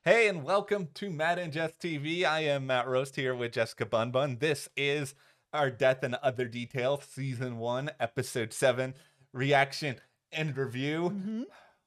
Hey, and welcome to Matt and Jess TV. I am Matt Roast here with Jessica Bunbun. This is our Death and Other Details, Season 1, Episode 7, reaction and review. Mm-hmm.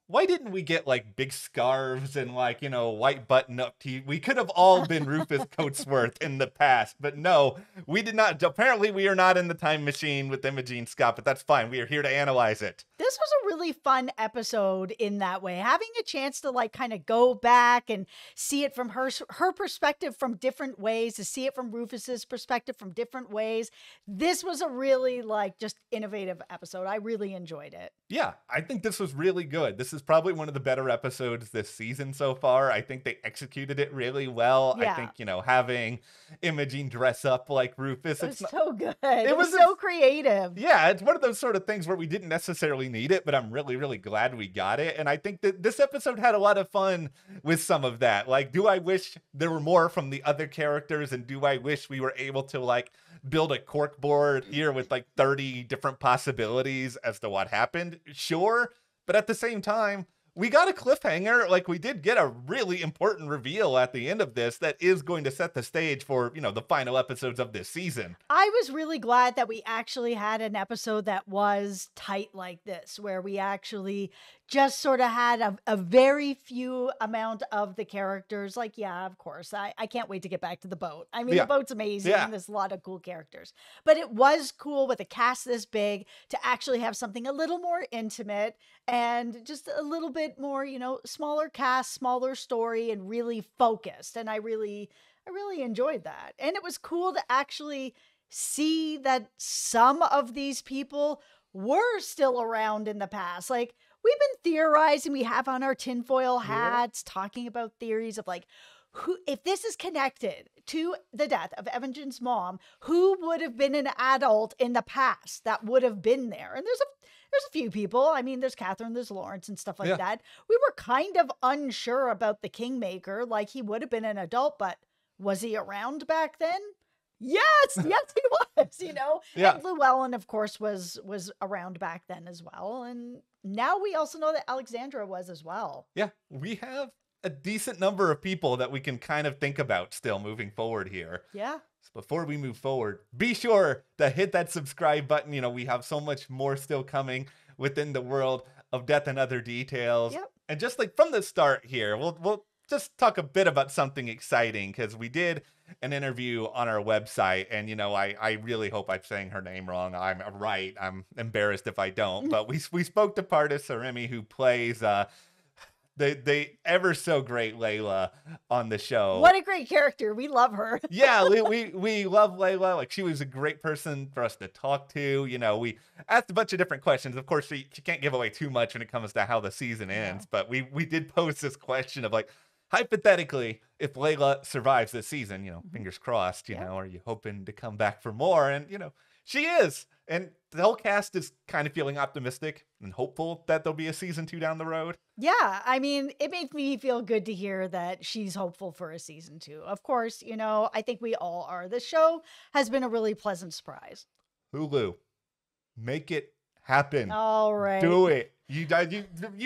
Why didn't we get like big scarves and like, white button up tee? We could have all been Rufus Coatsworth in the past, but no, we did not. Apparently, we are not in the time machine with Imogene Scott, but that's fine. We are here to analyze it. This was a really fun episode in that way. Having a chance to like kind of go back and see it from her perspective from different ways, to see it from Rufus's perspective from different ways. This was a really like just innovative episode. I really enjoyed it. Yeah, I think this was really good. This is probably one of the better episodes this season so far. I think they executed it really well. Yeah. I think, having Imogene dress up like Rufus. It was so good. It was was so creative. Yeah, it's one of those sort of things where we didn't necessarily need it, but I'm really, really glad we got it. And I think that this episode had a lot of fun with some of that. Like, do I wish there were more from the other characters? And do I wish we were able to like build a cork board here with like 30 different possibilities as to what happened? Sure. But at the same time, we got a cliffhanger. Like, we did get a really important reveal at the end of this that is going to set the stage for, the final episodes of this season. I was really glad that we actually had an episode that was tight like this, where we actually just sort of had a very few amount of the characters. Like, yeah, of course, I can't wait to get back to the boat. I mean, Yeah. the boat's amazing. Yeah. There's a lot of cool characters. But it was cool with a cast this big to actually have something a little more intimate and just a little bit more, smaller cast, smaller story, and really focused. And I really enjoyed that. And it was cool to actually see that some of these people were still around in the past. Like, we've been theorizing, we have on our tinfoil hats talking about theories of like, who, if this is connected to the death of Imogene's mom, who would have been an adult in the past that would have been there? And there's a few people. I mean, there's Catherine, there's Lawrence and stuff like that. We were kind of unsure about the Kingmaker. Like, he would have been an adult, but was he around back then? Yes, he was, Yeah. And Llewellyn, of course, was around back then as well. And now we also know that Alexandra was as well. Yeah, we have a decent number of people that we can kind of think about still moving forward here. Yeah. So before we move forward, be sure to hit that subscribe button. We have so much more still coming within the world of Death and Other Details. Yep. And just like from the start here, we'll just talk a bit about something exciting, because we did an interview on our website, and I really hope I'm saying her name wrong. I'm right. I'm embarrassed if I don't. But we spoke to Pardis Saremi, who plays the ever so great Layla on the show. What a great character. We love her. Yeah, we love Layla. Like, she was a great person for us to talk to. We asked a bunch of different questions. Of course, she can't give away too much when it comes to how the season ends, but we did pose this question of like, hypothetically, if Layla survives this season, fingers crossed, are you hoping to come back for more? And, she is. And the whole cast is kind of feeling optimistic and hopeful that there'll be a season 2 down the road. Yeah, I mean, it made me feel good to hear that she's hopeful for a season 2. Of course, I think we all are. The show has been a really pleasant surprise. Hulu, make it happen. All right. Do it. You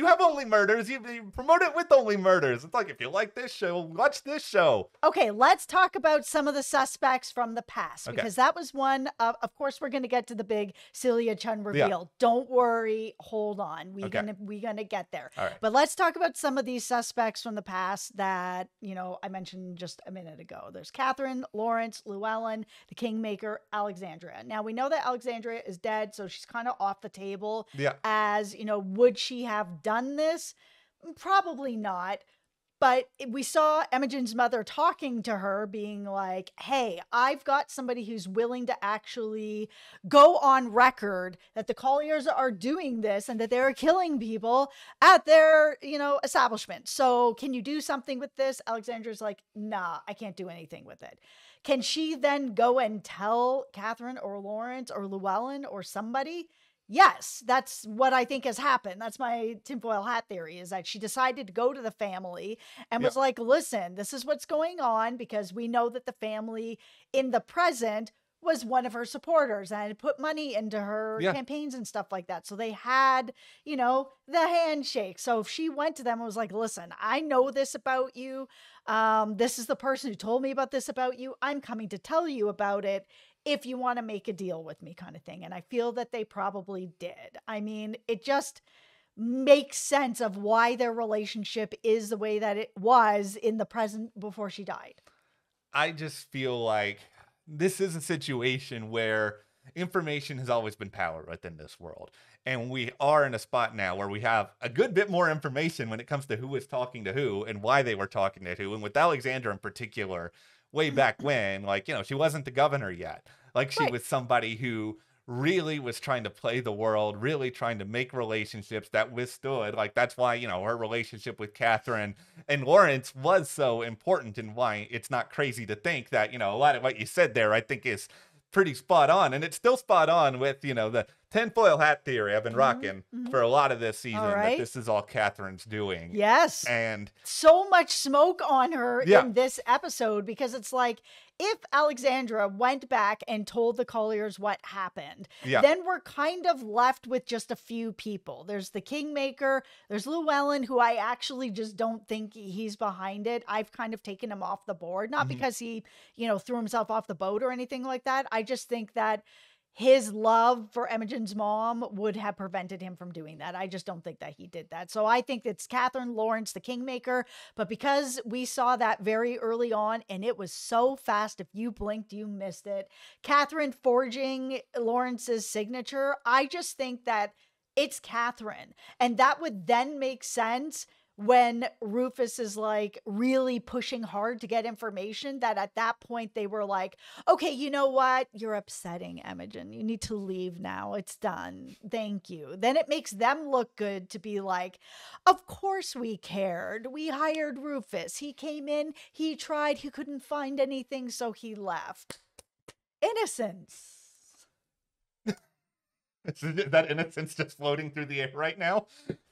have Only Murders. You promote it with Only Murders. It's like, if you like this show, watch this show. Okay, let's talk about some of the suspects from the past, because that was one of course, we're going to get to the big Celia Chun reveal. Yeah. Don't worry, hold on. We're gonna get there. All right. But let's talk about some of these suspects from the past that, I mentioned just a minute ago. There's Catherine, Lawrence, Llewellyn, the Kingmaker, Alexandria. Now, we know that Alexandria is dead, so she's kind of off the table. Yeah. As, would she have done this? Probably not. But we saw Imogene's mother talking to her, being like, hey, I've got somebody who's willing to actually go on record that the Colliers are doing this and that they're killing people at their, establishment. So can you do something with this? Alexandra's like, nah, I can't do anything with it. Can she then go and tell Catherine or Lawrence or Llewellyn or somebody? Yes, that's what I think has happened. That's my tinfoil hat theory, is that she decided to go to the family and was like, listen, this is what's going on, because we know that the family in the present was one of her supporters and had put money into her Yeah. campaigns and stuff like that. So they had, the handshake. So if she went to them and was like, listen, I know this about you. This is the person who told me about this about you. I'm coming to tell you about it if you want to make a deal with me, kind of thing. And I feel that they probably did. I mean, it just makes sense of why their relationship is the way that it was in the present before she died. I just feel like this is a situation where information has always been power within this world. And we are in a spot now where we have a good bit more information when it comes to who is talking to who and why they were talking to who. And with Alexandra in particular, way back when, like, she wasn't the governor yet. Like, she Right. was somebody who really was trying to play the world, really trying to make relationships that withstood. Like, that's why, her relationship with Catherine and Lawrence was so important, and why it's not crazy to think that, a lot of what you said there, I think, is pretty spot on. And it's still spot on with, the tinfoil hat theory I've been rocking for a lot of this season, that this is all Catherine's doing. Yes. And so much smoke on her Yeah. in this episode, because it's like, if Alexandra went back and told the Colliers what happened, Yeah. then we're kind of left with just a few people. There's the Kingmaker, there's Llewellyn, who I actually just don't think he's behind it. I've kind of taken him off the board, not because he, threw himself off the boat or anything like that. I just think that his love for Imogen's mom would have prevented him from doing that. I just don't think that he did that. So I think it's Catherine, Lawrence, the Kingmaker. But because we saw that very early on, and it was so fast, if you blinked, you missed it. Catherine forging Lawrence's signature, I just think that it's Catherine. And that would then make sense when Rufus is like really pushing hard to get information, that at that point they were like, okay, you know what? You're upsetting Imogen. You need to leave now. It's done. Thank you. Then it makes them look good to be like, of course we cared. We hired Rufus. He came in, he tried, he couldn't find anything, so he left. Innocence. Is that innocence just floating through the air right now?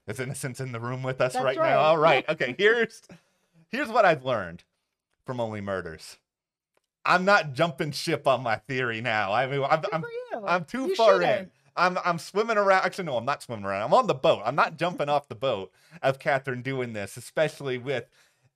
Is innocence in the room with us right right. now? All right. Okay. Here's what I've learned from Only Murders. I'm not jumping ship on my theory now. I mean, I'm too You far shouldn't. in. I'm swimming around. Actually, no, I'm not swimming around. I'm on the boat. I'm not jumping off the boat of Catherine doing this, especially with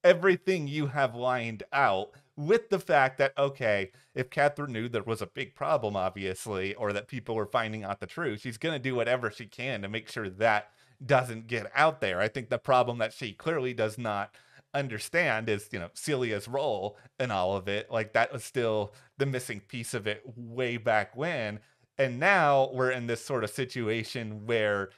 everything you have lined out, with the fact that, okay, if Catherine knew there was a big problem, obviously, or that people were finding out the truth, she's going to do whatever she can to make sure that doesn't get out there. I think the problem that she clearly does not understand is, Celia's role in all of it. Like, that was still the missing piece of it way back when. And now we're in this sort of situation where,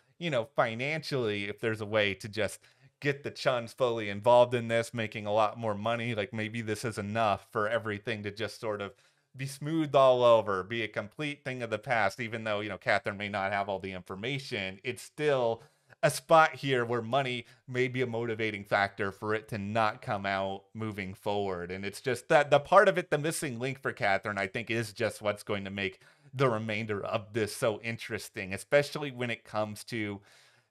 financially, if there's a way to just get the Chuns fully involved in this, making a lot more money, like, maybe this is enough for everything to just sort of be smoothed all over, be a complete thing of the past. Even though, Catherine may not have all the information, it's still a spot here where money may be a motivating factor for it to not come out moving forward. And it's just that the part of it, the missing link for Catherine, I think, is just what's going to make the remainder of this so interesting, especially when it comes to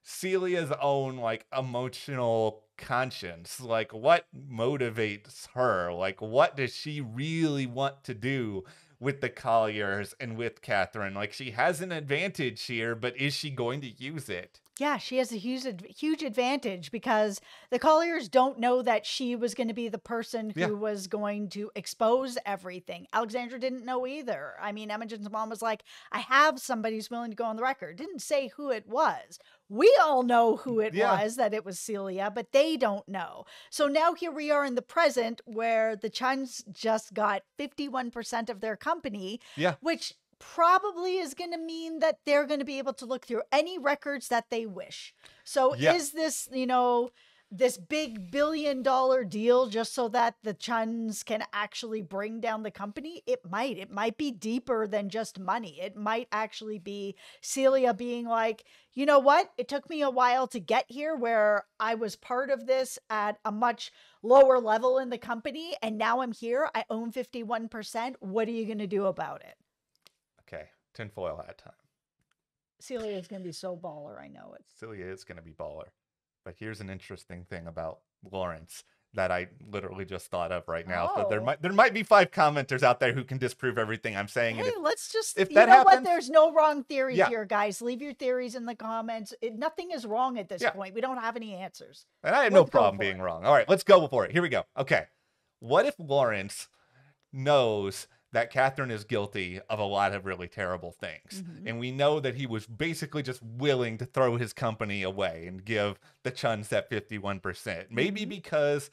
Celia's own, like, emotional conscience. Like, what motivates her? Like, what does she really want to do with the Colliers and with Catherine? Like, she has an advantage here, but is she going to use it? Yeah, she has a huge advantage, because the Colliers don't know that she was going to be the person who Yeah. was going to expose everything. Alexandra didn't know either. I mean, Imogen's mom was like, I have somebody who's willing to go on the record. Didn't say who it was. We all know who it Yeah. was, that it was Celia, but they don't know. So now here we are in the present, where the Chuns just got 51% of their company, Yeah. which probably is going to mean that they're going to be able to look through any records that they wish. So Yeah. is this, this big billion-dollar deal just so that the Chuns can actually bring down the company? It might be deeper than just money. It might actually be Celia being like, you know what? It took me a while to get here, where I was part of this at a much lower level in the company, and now I'm here. I own 51%. What are you going to do about it? Okay. Tinfoil hat time. Celia is going to be so baller. I know it. Celia is going to be baller. But here's an interesting thing about Lawrence that I literally just thought of right now. So Oh. there might be 5 commenters out there who can disprove everything I'm saying. Hey, And let's just, if you that know what? happens, There's no wrong theory yeah, here, guys. Leave your theories in the comments. Nothing is wrong at this yeah. point. We don't have any answers. And I have no Let's go problem for being it. wrong. All right, let's go for it. Here we go. Okay. What if Lawrence knows that Catherine is guilty of a lot of really terrible things? Mhm. And we know that he was basically just willing to throw his company away and give the Chuns that 51%. Maybe Mhm. because,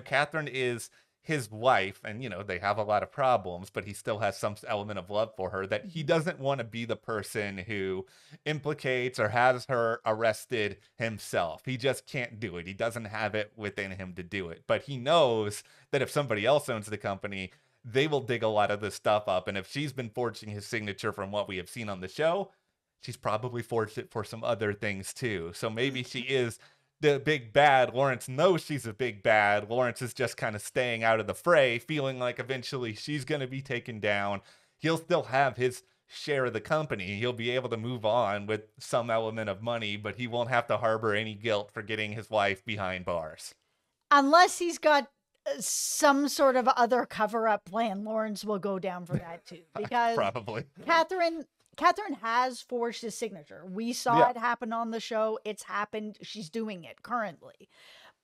Catherine is his wife and, they have a lot of problems, but he still has some element of love for her, that he Mhm. doesn't want to be the person who implicates or has her arrested himself. He just can't do it. He doesn't have it within him to do it. But he knows that if somebody else owns the company, they will dig a lot of this stuff up. And if she's been forging his signature from what we have seen on the show, she's probably forged it for some other things too. So maybe she is the big bad. Lawrence knows she's a big bad. Lawrence is just kind of staying out of the fray, feeling like eventually she's going to be taken down. He'll still have his share of the company. He'll be able to move on with some element of money, but he won't have to harbor any guilt for getting his wife behind bars. Unless he's got some sort of other cover-up plan, Lawrence will go down for that too. Because Probably. Catherine has forged his signature. We saw Yeah. it happen on the show. It's happened. She's doing it currently.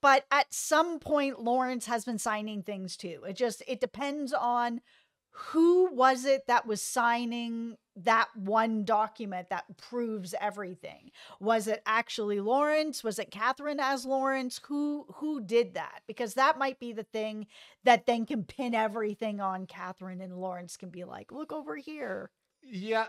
But at some point, Lawrence has been signing things too. It depends on who was it that was signing that one document that proves everything. Was it actually Lawrence? Was it Catherine as Lawrence? Who did that? Because that might be the thing that then can pin everything on Catherine, and Lawrence can be like, look over here. Yeah,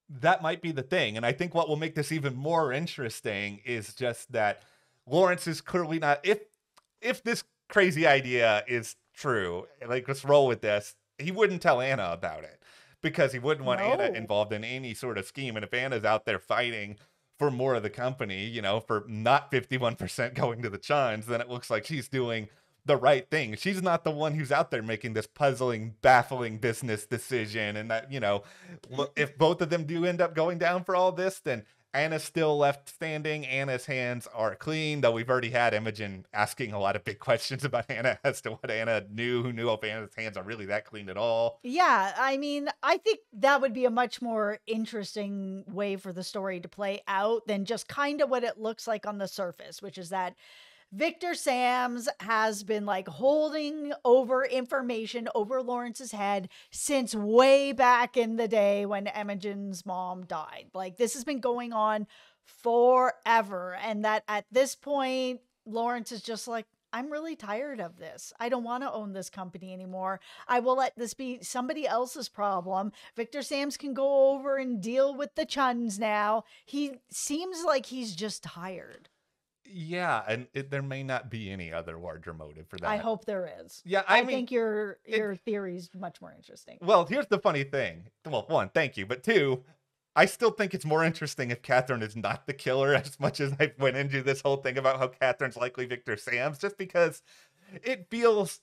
that might be the thing. And I think what will make this even more interesting is just that Lawrence is clearly not, if this crazy idea is true, like, let's roll with this, he wouldn't tell Anna about it because he wouldn't want Anna No. involved in any sort of scheme. And if Anna's out there fighting for more of the company, for not 51% going to the Chuns, then it looks like she's doing the right thing. She's not the one who's out there making this puzzling, baffling business decision. And that, if both of them do end up going down for all this, then Anna's still left standing. Anna's hands are clean, though we've already had Imogen asking a lot of big questions about Anna as to what Anna knew. Who knew if Anna's hands are really that clean at all? Yeah, I mean, I think that would be a much more interesting way for the story to play out than just kind of what it looks like on the surface, which is that Victor Sams has been like holding over information over Lawrence's head since way back in the day when Imogen's mom died. Like, this has been going on forever. And that at this point, Lawrence is just like, I'm really tired of this. I don't want to own this company anymore. I will let this be somebody else's problem. Victor Sams can go over and deal with the Chuns now. He seems like he's just tired. Yeah, and there may not be any other larger motive for that. I hope there is. Yeah, I mean, think your theory's much more interesting. Well, here's the funny thing. Well, one, thank you. But two, I still think it's more interesting if Catherine is not the killer, as much as I went into this whole thing about how Catherine's likely Victor Sams, just because it feels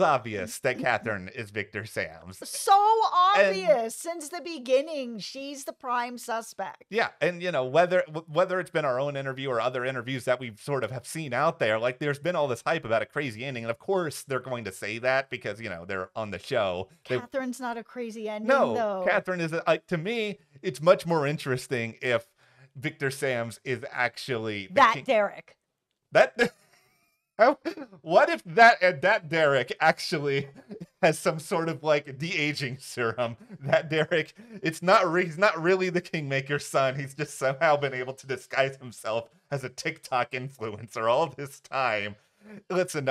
obvious that Catherine is Victor Sams. So obvious since the beginning. She's the prime suspect. Yeah, and whether it's been our own interview or other interviews that we've sort of have seen out there, like, there's been all this hype about a crazy ending, and of course they're going to say that because they're on the show. Catherine's not a crazy ending, No, though. Catherine is to me, it's much more interesting if Victor Sams is actually Derek. What if that Derek actually has some sort of like de-aging serum? That Derek, he's not really the Kingmaker's son. He's just somehow been able to disguise himself as a TikTok influencer all this time. Listen,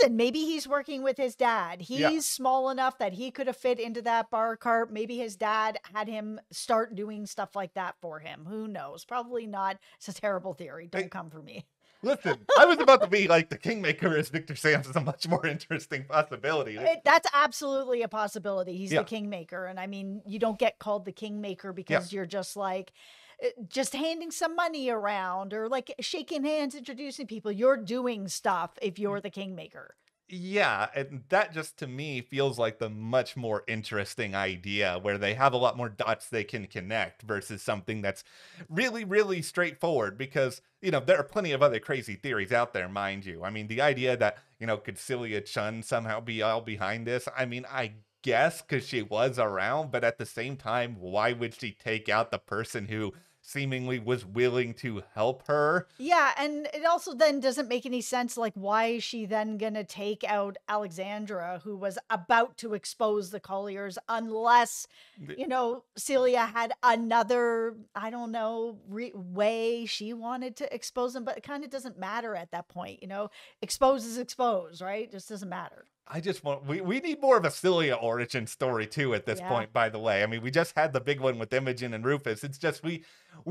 maybe he's working with his dad. He's small enough that he could have fit into that bar cart. Maybe his dad had him start doing stuff like that for him. Who knows? Probably not. It's a terrible theory. Don't come for me. Listen, I was about to be like, the Kingmaker as Victor Sams is a much more interesting possibility. That's absolutely a possibility. He's the Kingmaker. And I mean, you don't get called the Kingmaker because you're just like, just handing some money around or like shaking hands, introducing people. You're doing stuff if you're the Kingmaker. Yeah, and that just to me feels like the much more interesting idea where they have a lot more dots they can connect versus something that's really, really straightforward because, there are plenty of other crazy theories out there, mind you. I mean, the idea that, could Celia Chun somehow be all behind this? I mean, I guess because she was around, but at the same time, why would she take out the person who seemingly was willing to help her? Yeah, and it also then doesn't make any sense, like, why is she then gonna take out Alexandra, who was about to expose the Colliers, unless, Celia had another, I don't know, way she wanted to expose them, but it kind of doesn't matter at that point, expose is exposed, right? Just doesn't matter. I just want we need more of a Celia origin story too at this Yeah. point, by the way. I mean, we just had the big one with Imogen and Rufus. It's just we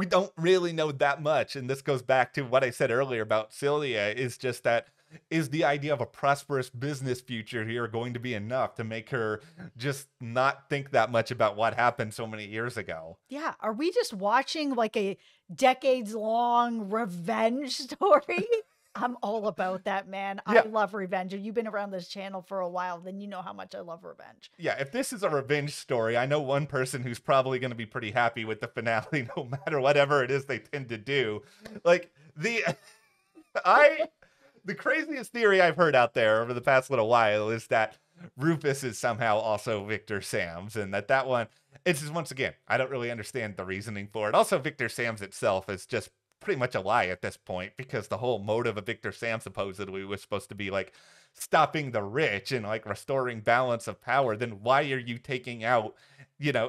don't really know that much. And this goes back to what I said earlier about Celia, is just that is the idea of a prosperous business future here going to be enough to make her just not think that much about what happened so many years ago? Yeah. Are we just watching like a decades long revenge story? I'm all about that, man. I Yeah. love revenge. If you've been around this channel for a while, then you know how much I love revenge. Yeah, if this is a revenge story, I know one person who's probably going to be pretty happy with the finale, no matter whatever it is they tend to do. Like I the craziest theory I've heard out there over the past little while is that Rufus is somehow also Victor Sams, and that one, it's just, once again, I don't really understand the reasoning for it. Also, Victor Sams itself is just pretty much a lie at this point because the whole motive of Victor Sam supposedly was supposed to be like stopping the rich and like restoring balance of power. Then why are you taking out,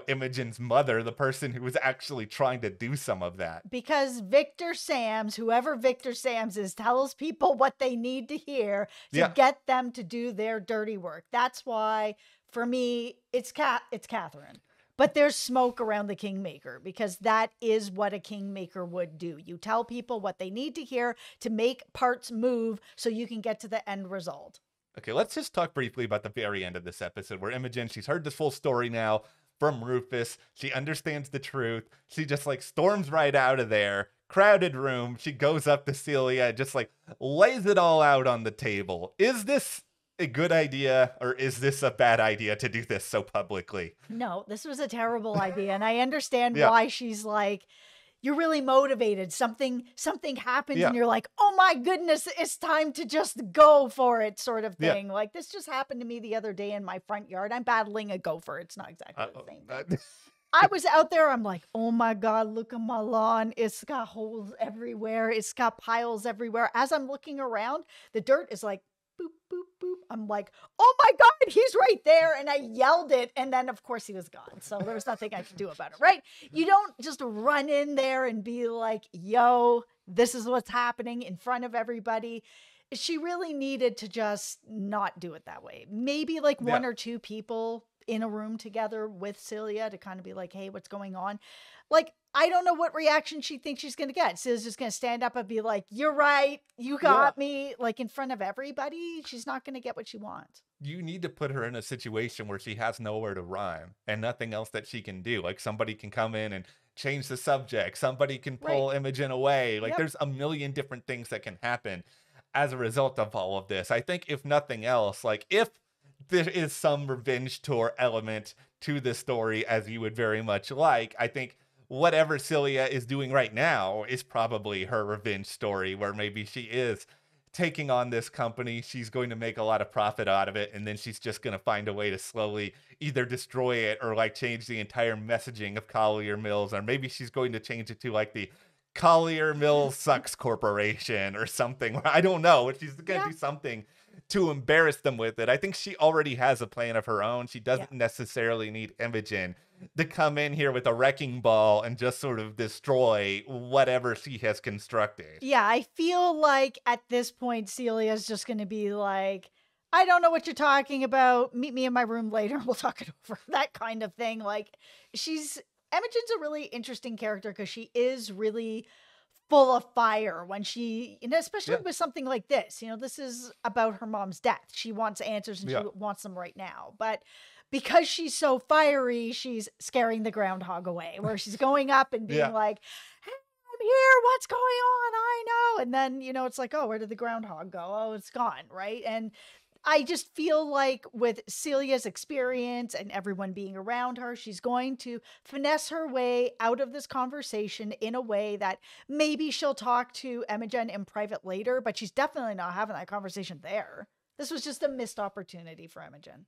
Imogen's mother, the person who was actually trying to do some of that? Because Victor Sams, whoever Victor Sams is, tells people what they need to hear to Yeah. get them to do their dirty work. That's why, for me, it's Catherine. But there's smoke around the kingmaker because that is what a kingmaker would do. You tell people what they need to hear to make parts move so you can get to the end result. Okay, let's just talk briefly about the very end of this episode where Imogen, she's heard this full story now from Rufus. She understands the truth. She just like storms right out of there. Crowded room. She goes up to Celia, just like lays it all out on the table. Is this a good idea or is this a bad idea to do this so publicly? No, this was a terrible idea. And I understand Yeah. why she's like, you're really motivated. Something happens Yeah. and you're like, oh my goodness, it's time to just go for it, sort of Yeah. thing. Like this just happened to me the other day in my front yard. I'm battling a gopher. It's not exactly the same thing. I was out there. I'm like, oh my God, look at my lawn. It's got holes everywhere. It's got piles everywhere. As I'm looking around, the dirt is like, boop, boop, boop. I'm like, oh my God, he's right there. And I yelled it. And then, of course, he was gone. So there was nothing I could do about it, right? You don't just run in there and be like, yo, this is what's happening in front of everybody. She really needed to just not do it that way. Maybe like one or two people in a room together with Celia to kind of be like, hey, what's going on? Like, I don't know what reaction she thinks she's going to get. Celia's just going to stand up and be like, you're right. You got me. Like in front of everybody. She's not going to get what she wants. You need to put her in a situation where she has nowhere to run and nothing else that she can do. Like somebody can come in and change the subject. Somebody can pull Imogen away. Like there's a million different things that can happen as a result of all of this. I think if nothing else, like if there is some revenge tour element to the story as you would very much like, I think whatever Celia is doing right now is probably her revenge story where maybe she is taking on this company. She's going to make a lot of profit out of it. And then she's just going to find a way to slowly either destroy it or like change the entire messaging of Collier Mills. Or maybe she's going to change it to like the Collier Mills Sucks Corporation or something. I don't know. She's going to do something to embarrass them with it. I think she already has a plan of her own. She doesn't necessarily need Imogen to come in here with a wrecking ball and just sort of destroy whatever she has constructed. Yeah, I feel like at this point, Celia's just going to be like, I don't know what you're talking about. Meet me in my room later and we'll talk it over. That kind of thing. Like, Imogen's a really interesting character because she is really full of fire when she, especially with something like this. This is about her mom's death. She wants answers and she wants them right now. But because she's so fiery, she's scaring the groundhog away, where she's going up and being like, hey, I'm here. What's going on? I know. And then, it's like, oh, where did the groundhog go? Oh, it's gone. Right. And I just feel like with Celia's experience and everyone being around her, she's going to finesse her way out of this conversation in a way that maybe she'll talk to Imogen in private later, but she's definitely not having that conversation there. This was just a missed opportunity for Imogen.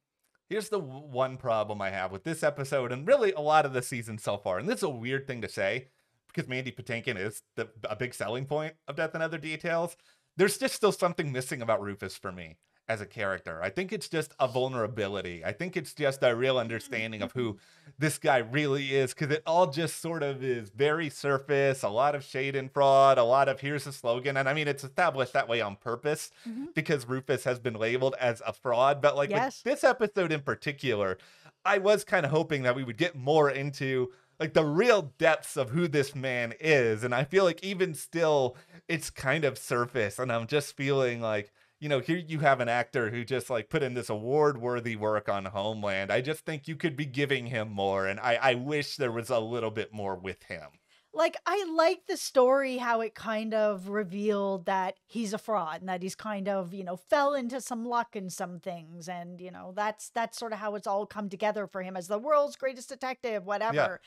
Here's the one problem I have with this episode and really a lot of the season so far. And this is a weird thing to say because Mandy Patinkin is a big selling point of Death and Other Details. There's just still something missing about Rufus for me as a character. I think it's just a vulnerability. I think it's just a real understanding of who this guy really is, because it all just sort of is very surface, a lot of shade and fraud, a lot of here's the slogan. And I mean, it's established that way on purpose because Rufus has been labeled as a fraud. But like with this episode in particular, I was kind of hoping that we would get more into like the real depths of who this man is. And I feel like even still, it's kind of surface. And I'm just feeling like, you know, here you have an actor who just like put in this award-worthy work on Homeland. I just think you could be giving him more. And I wish there was a little bit more with him. Like, I like the story, how it kind of revealed that he's a fraud and that he's kind of, you know, fell into some luck in some things. And, you know, that's sort of how it's all come together for him as the world's greatest detective, whatever. Yeah.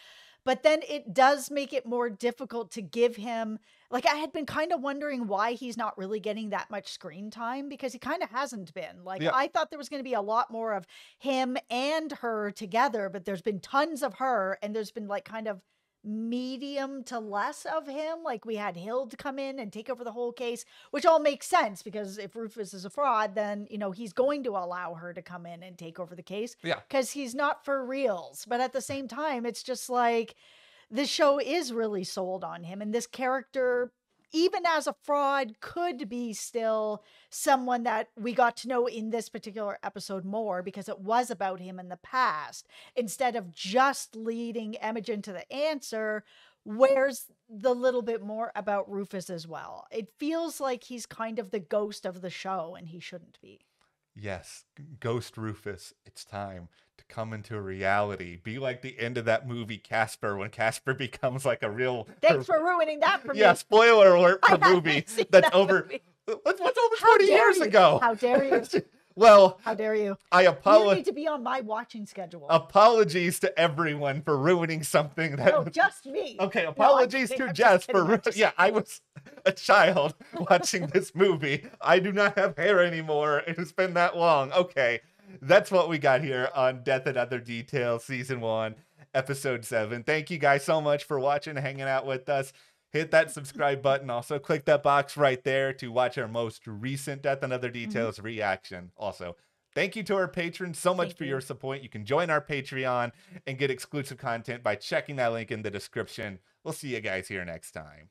But then it does make it more difficult to give him, like, I had been kind of wondering why he's not really getting that much screen time, because he kind of hasn't been. Like, I thought there was going to be a lot more of him and her together, but there's been tons of her, and there's been like kind of medium to less of him. Like, we had Hild come in and take over the whole case, which all makes sense because if Rufus is a fraud, then, you know, he's going to allow her to come in and take over the case because he's not for reals. But at the same time, it's just like this show is really sold on him, and this character, even as a fraud, could be still someone that we got to know in this particular episode more because it was about him in the past. Instead of just leading Imogen to the answer, where's the little bit more about Rufus as well? It feels like he's kind of the ghost of the show, and he shouldn't be. Yes, Ghost Rufus, it's time to come into reality. Be like the end of that movie Casper, when Casper becomes like a real... Thanks for ruining that for me. Yeah, spoiler alert for movie that's over... movie. What's over 40 years ago? How dare you? Well, how dare you? I apologize. You need to be on my watching schedule. Apologies to everyone for ruining something that... No, just me. Okay, apologies to Jess for... Yeah, I was a child watching this movie. I do not have hair anymore. It has been that long. Okay, that's what we got here on Death and Other Details, Season 1, Episode 7. Thank you guys so much for watching and hanging out with us. Hit that subscribe button. Also, click that box right there to watch our most recent Death and Other Details reaction. Also, thank you to our patrons so much for your support. You can join our Patreon and get exclusive content by checking that link in the description. We'll see you guys here next time.